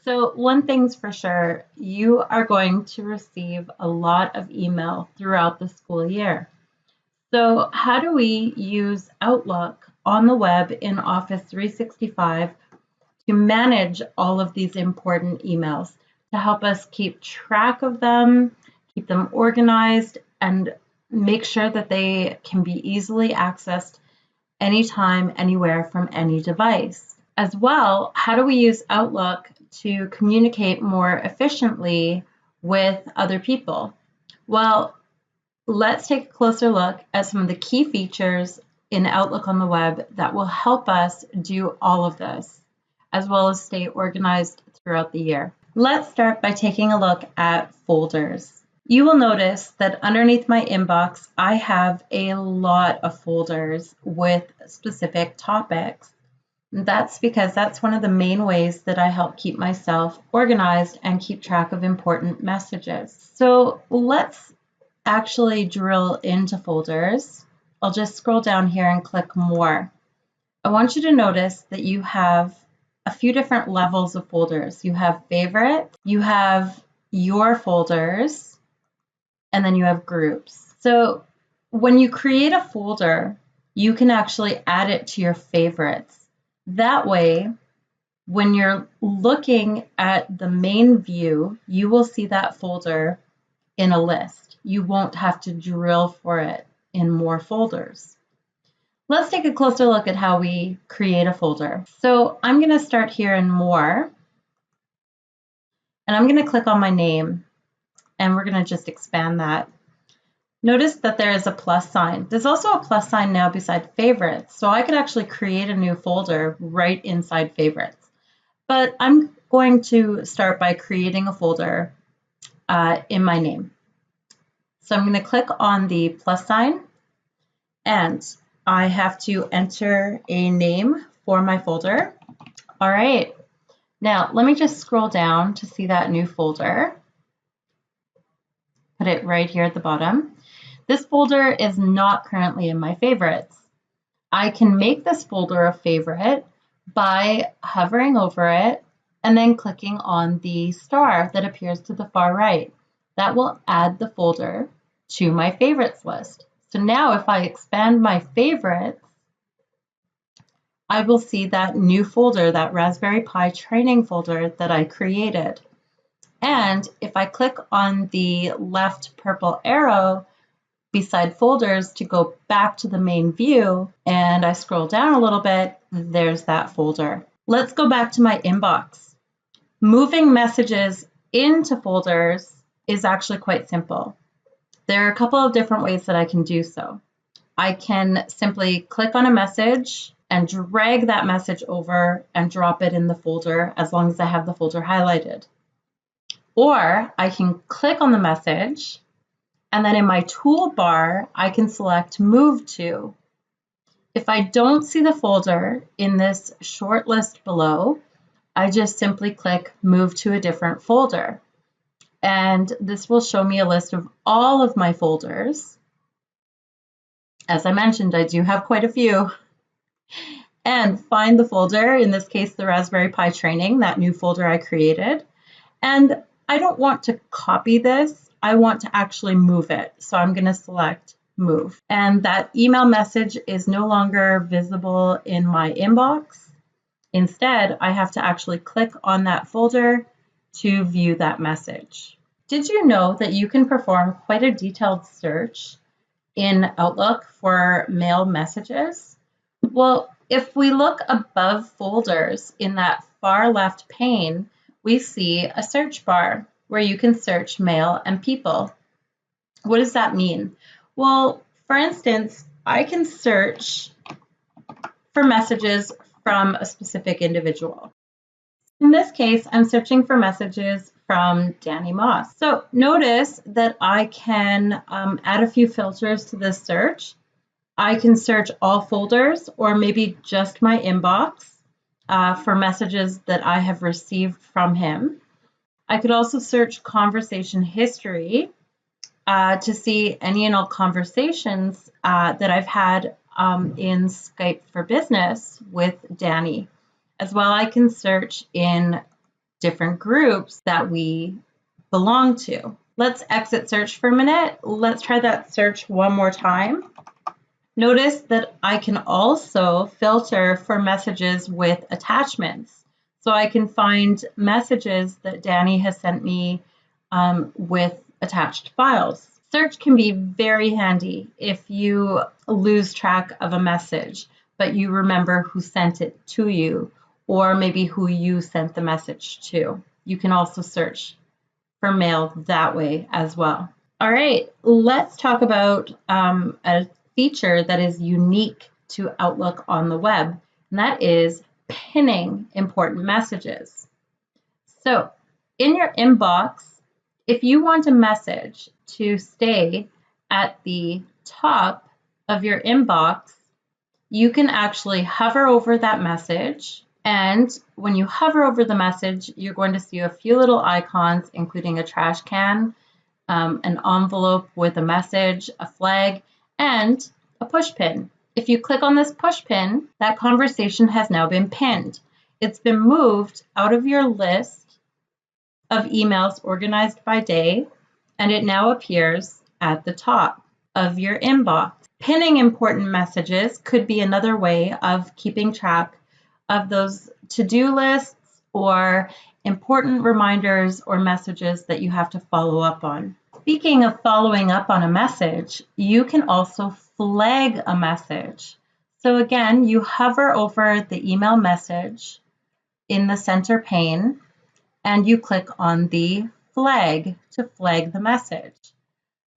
So one thing's for sure, you are going to receive a lot of email throughout the school year. So how do we use Outlook on the web in Office 365 to manage all of these important emails, to help us keep track of them, keep them organized, and make sure that they can be easily accessed anytime, anywhere from any device? As well, how do we use Outlook to communicate more efficiently with other people? Well, let's take a closer look at some of the key features in Outlook on the web that will help us do all of this, as well as stay organized throughout the year. Let's start by taking a look at folders. You will notice that underneath my inbox, I have a lot of folders with specific topics. That's because that's one of the main ways that I help keep myself organized and keep track of important messages. So let's actually drill into folders. I'll just scroll down here and click more. I want you to notice that you have a few different levels of folders. You have favorite, you have your folders, and then you have groups. So when you create a folder, you can actually add it to your favorites. That way, when you're looking at the main view, you will see that folder in a list. You won't have to drill for it in more folders. Let's take a closer look at how we create a folder. So I'm going to start here in more, and I'm going to click on my name, and we're going to just expand that. Notice that there is a plus sign. There's also a plus sign now beside favorites, so I could actually create a new folder right inside favorites. But I'm going to start by creating a folder in my name. So I'm going to click on the plus sign, and I have to enter a name for my folder. All right, now let me just scroll down to see that new folder. Put it right here at the bottom. This folder is not currently in my favorites. I can make this folder a favorite by hovering over it and then clicking on the star that appears to the far right. That will add the folder to my favorites list. So now if I expand my favorites, I will see that new folder, that Raspberry Pi training folder that I created. And if I click on the left purple arrow beside folders to go back to the main view, and I scroll down a little bit, there's that folder. Let's go back to my inbox. Moving messages into folders is actually quite simple. There are a couple of different ways that I can do so. I can simply click on a message and drag that message over and drop it in the folder as long as I have the folder highlighted. Or I can click on the message, and then in my toolbar, I can select Move To. If I don't see the folder in this short list below, I just simply click Move to a different folder. And this will show me a list of all of my folders. As I mentioned, I do have quite a few. And find the folder, in this case, the Raspberry Pi training, that new folder I created. And I don't want to copy this. I want to actually move it. So I'm going to select Move. And that email message is no longer visible in my inbox. Instead, I have to actually click on that folder to view that message. Did you know that you can perform quite a detailed search in Outlook for mail messages? Well, if we look above folders in that far left pane, we see a search bar where you can search mail and people. What does that mean? Well, for instance, I can search for messages from a specific individual. In this case, I'm searching for messages from Danny Moss. So notice that I can add a few filters to this search. I can search all folders or maybe just my inbox for messages that I have received from him. I could also search conversation history to see any and all conversations that I've had in Skype for Business with Danny. As well, I can search in different groups that we belong to. Let's exit search for a minute. Let's try that search one more time. Notice that I can also filter for messages with attachments. So I can find messages that Danny has sent me with attached files. Search can be very handy if you lose track of a message, but you remember who sent it to you, or maybe who you sent the message to. You can also search for mail that way as well. All right, let's talk about a feature that is unique to Outlook on the web, and that is pinning important messages. So in your inbox, if you want a message to stay at the top of your inbox, you can actually hover over that message. And when you hover over the message, you're going to see a few little icons, including a trash can, an envelope with a message, a flag, and a push pin. If you click on this push pin, that conversation has now been pinned. It's been moved out of your list of emails organized by day, and it now appears at the top of your inbox. Pinning important messages could be another way of keeping track of those to-do lists or important reminders or messages that you have to follow up on. Speaking of following up on a message, you can also flag a message. So again, you hover over the email message in the center pane, and you click on the flag to flag the message.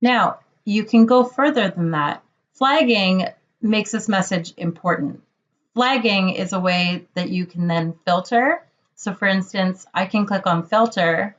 Now, you can go further than that. Flagging makes this message important. Flagging is a way that you can then filter. So for instance, I can click on filter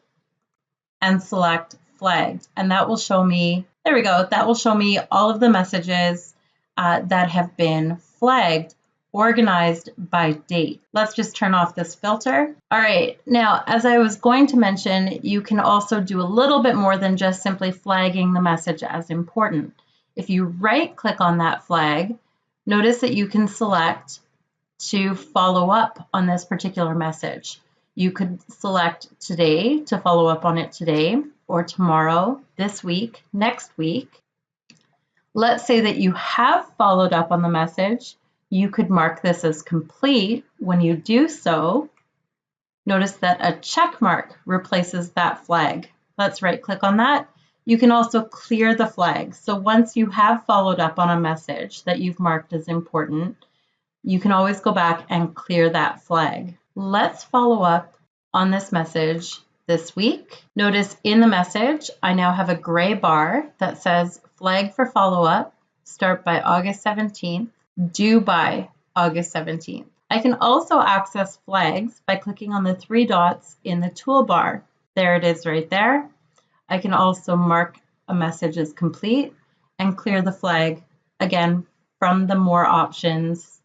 and select flagged, and that will show me, there we go, that will show me all of the messages that have been flagged, organized by date. Let's just turn off this filter. All right, now, as I was going to mention, you can also do a little bit more than just simply flagging the message as important. If you right-click on that flag, notice that you can select to follow up on this particular message. You could select today to follow up on it today, or tomorrow, this week, next week. Let's say that you have followed up on the message. You could mark this as complete. When you do so, notice that a check mark replaces that flag. Let's right-click on that. You can also clear the flag. So once you have followed up on a message that you've marked as important, you can always go back and clear that flag. Let's follow up on this message this week. Notice in the message, I now have a gray bar that says flag for follow-up, start by August 17th, due by August 17th. I can also access flags by clicking on the three dots in the toolbar. There it is right there. I can also mark a message as complete and clear the flag, again, from the more options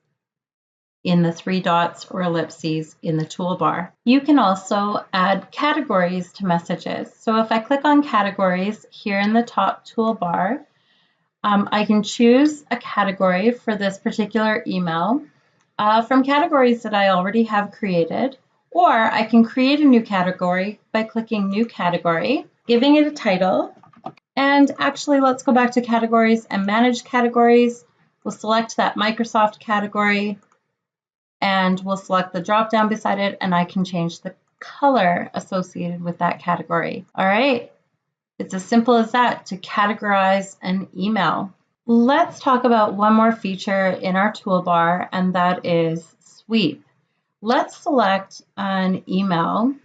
in the three dots or ellipses in the toolbar. You can also add categories to messages. So if I click on categories here in the top toolbar, I can choose a category for this particular email from categories that I already have created, or I can create a new category by clicking New Category, giving it a title, and actually let's go back to categories and manage categories. We'll select that Microsoft category, and we'll select the drop down beside it, and I can change the color associated with that category. All right, it's as simple as that to categorize an email. Let's talk about one more feature in our toolbar, and that is sweep. Let's select an email,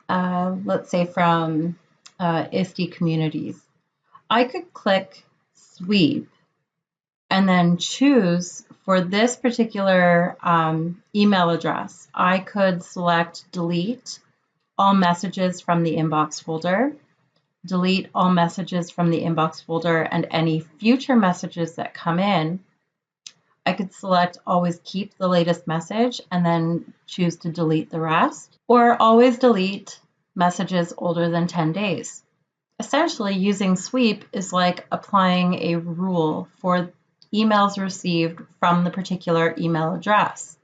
let's say from ISTE Communities. I could click sweep and then choose for this particular email address. I could select delete all messages from the inbox folder, delete all messages from the inbox folder and any future messages that come in. I could select always keep the latest message and then choose to delete the rest, or always delete messages older than 10 days. Essentially, using sweep is like applying a rule for emails received from the particular email address.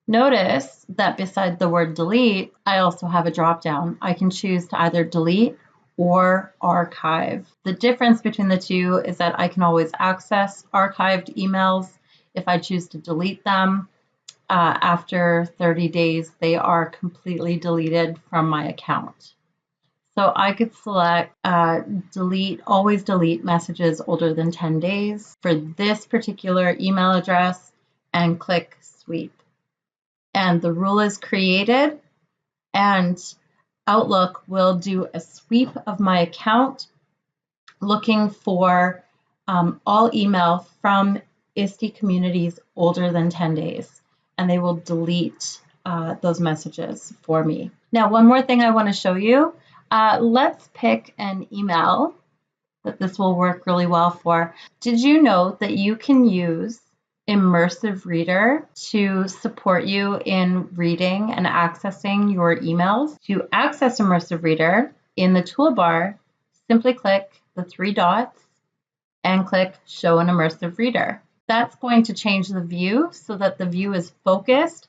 Notice that beside the word delete, I also have a drop-down. I can choose to either delete or archive. The difference between the two is that I can always access archived emails. If I choose to delete them, after 30 days, they are completely deleted from my account. So I could select delete, always delete messages older than 10 days for this particular email address and click sweep. And the rule is created, and Outlook will do a sweep of my account looking for all email from ISTE communities older than 10 days, and they will delete those messages for me. Now, one more thing I want to show you. Let's pick an email that this will work really well for. Did you know that you can use Immersive Reader to support you in reading and accessing your emails? To access Immersive Reader, in the toolbar, simply click the 3 dots and click Show an Immersive Reader. That's going to change the view so that the view is focused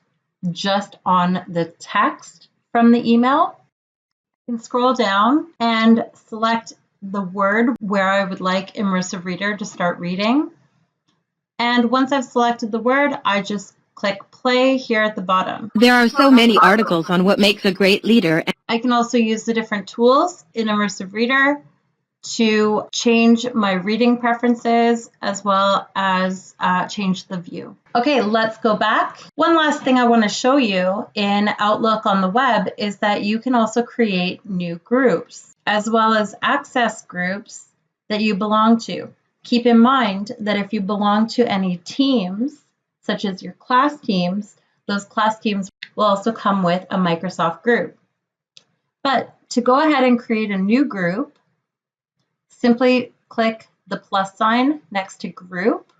just on the text from the email. You can scroll down and select the word where I would like Immersive Reader to start reading. And once I've selected the word, I just click play here at the bottom. There are so many articles on what makes a great leader. I can also use the different tools in Immersive Reader to change my reading preferences as well as change the view. Okay, let's go back. One last thing I want to show you in Outlook on the web is that you can also create new groups as well as access groups that you belong to. Keep in mind that if you belong to any teams, such as your class teams, those class teams will also come with a Microsoft group. But to go ahead and create a new group, simply click the plus sign next to group,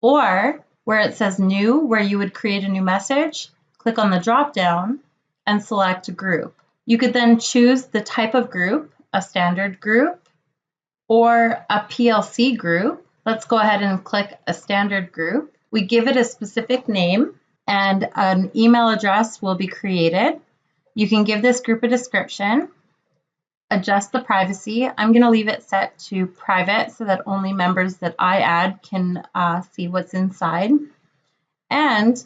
or where it says new, where you would create a new message, click on the drop down and select group. You could then choose the type of group, a standard group or a PLC group. Let's go ahead and click a standard group. We give it a specific name and an email address will be created. You can give this group a description, adjust the privacy. I'm going to leave it set to private so that only members that I add can see what's inside. And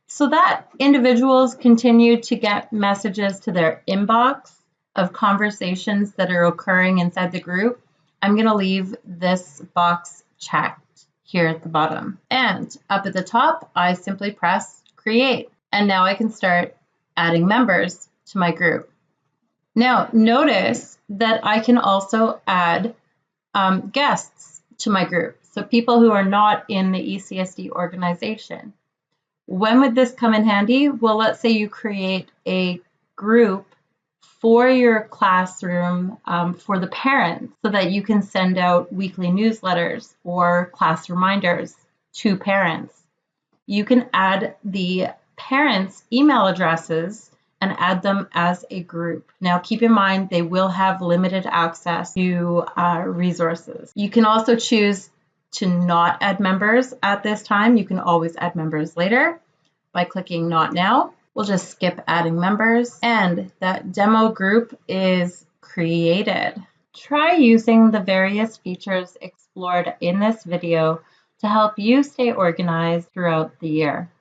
so that individuals continue to get messages to their inbox of conversations that are occurring inside the group, I'm going to leave this box checked here at the bottom. And up at the top, I simply press create. And now I can start adding members to my group. Now, notice that I can also add guests to my group, so people who are not in the ECSD organization. When would this come in handy? Well, let's say you create a group for your classroom for the parents so that you can send out weekly newsletters or class reminders to parents. You can add the parents' email addresses and add them as a group. Now, keep in mind, they will have limited access to resources. You can also choose to not add members at this time. You can always add members later by clicking not now. We'll just skip adding members, and that demo group is created. Try using the various features explored in this video to help you stay organized throughout the year.